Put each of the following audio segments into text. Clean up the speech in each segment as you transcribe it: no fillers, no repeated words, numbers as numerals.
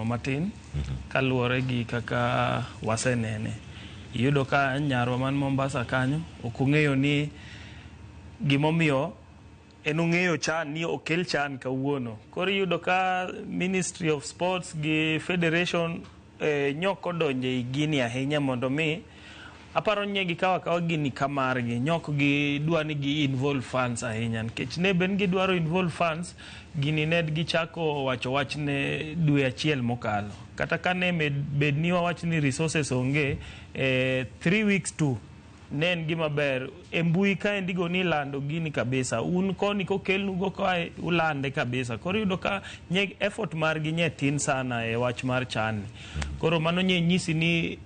matin kaluwore gi kaka wasenene. Iyudo ka nyarwa man Mombasa kanyo okung'eyo ni gimomiyo en ong'eyo chan ni okel chan kawuono. Koro iyudo ka Ministry of Sports gi Federation nyok odonje gini ahinya mondo mi aparo nye gi kawa gini kamargi nyok gi dwa ni gi involve funds ahinya nikech ne ben gi dwaro involve funds gini ned gi chako wacho wach ne dwe achiel mokalo kata kane bed ni wawach ni resources onge 3 weeks to nen gima ber embui ka endigo ni lando gini kabisa un koni kokelnu go ka ulande kabisa koro yudo ka nye effort margi nye tin sana e wach mar chani koro mano nye nyisi ni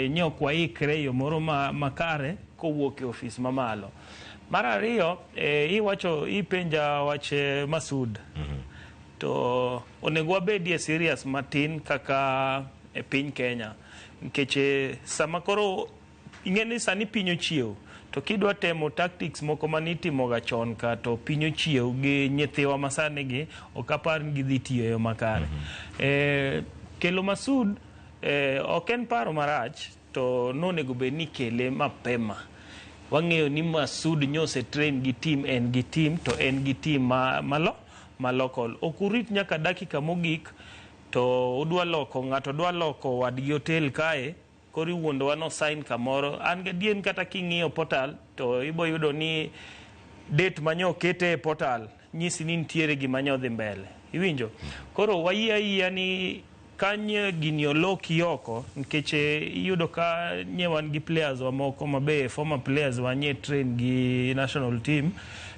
nyok waikre yo moro makare kowuok e ofis mamalo. Mar ariyo iwacho ipenja wach Masud to onego wabedie serious matin kaka e piny Kenya nikech sama koro ing'eni sani piny ochiew to kidwa temo tactics moko manitimo ga chon ka to piny ochiew gi nyithiwa masani gi okapar ni gidhi tiyo yo makare. Kelo Masud ok en paro marach to nonego bed ni kele mapema. Wang'eyo ni Masud nyose train gi team en gi team to en gi team ma local. Okurit nyaka dakika mogik to udwa loko ng'ato dwa loko wadgi hotel kae kori wuondo wano sign kamoro an gadien kata king'iyo portal to ibo yudo ni date manyo kete portal nyisi ni ntiere gima nyodhi mbele. Iwinjo? Koro wayia ni kanye gini oloki oko nikech iyudo ka nyewan gi players wa moko mabe former players wa nye train gi national team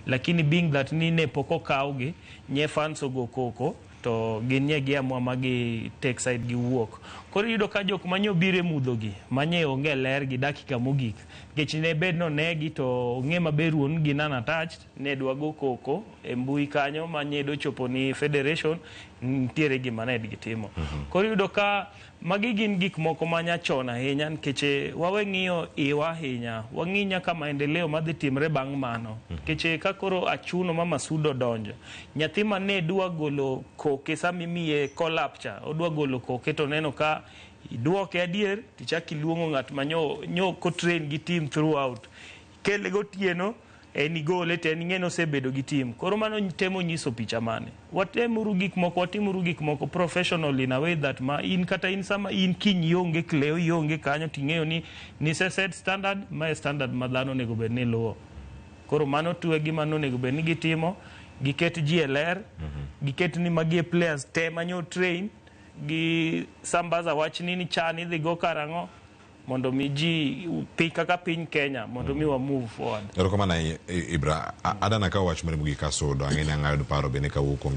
lakini being that ni ne poko kaugi nye fans ogo koko to ginye gi amwa magi take side gi wuok koro iyudo ka jok manyo bire mudho gi manye onge ler gi dakika mogik nikech ne bed no negi to ng'e maber wuon gi nan attached ne dwago koko e mbui kanyo manye do chopo ni Federation ntiere gima ned gitimo. Koro iyudo ka magi gin gik moko manya chon ahinya nikech wawe ng'iyo iwa ahinya wang'i nyaka maendeleo madhi timre bang' mano nikech ka koro achuno ma Masud donjo nyathi mane dwa golo koke samimiye collab cha odwa golo koke to neno ka iduoke adier tichaki luongo ng'at manyo ko train gi team throughout kele gotieno en igole te ng'eno sebedo gi team koro mano temo nyiso picha mane watimuru gik moko professional in a way that ma in kata in sama in kiny yonge kleo yonge kanyo ting'eyo ni set standard ma standard madhano nego bed ni luwo koro mano tuwe gi mano nego bed ni gitimo giket GLR giket ni magi players te manyo train gi sambaza wach ni chani dhi go karango mondo mi ji kaka piny Kenya mondo mi wa move forward. Erokamano Ibra adana ka wach mar mugi kaso do ang'eni ang'ayod paro bene ka wuok kuom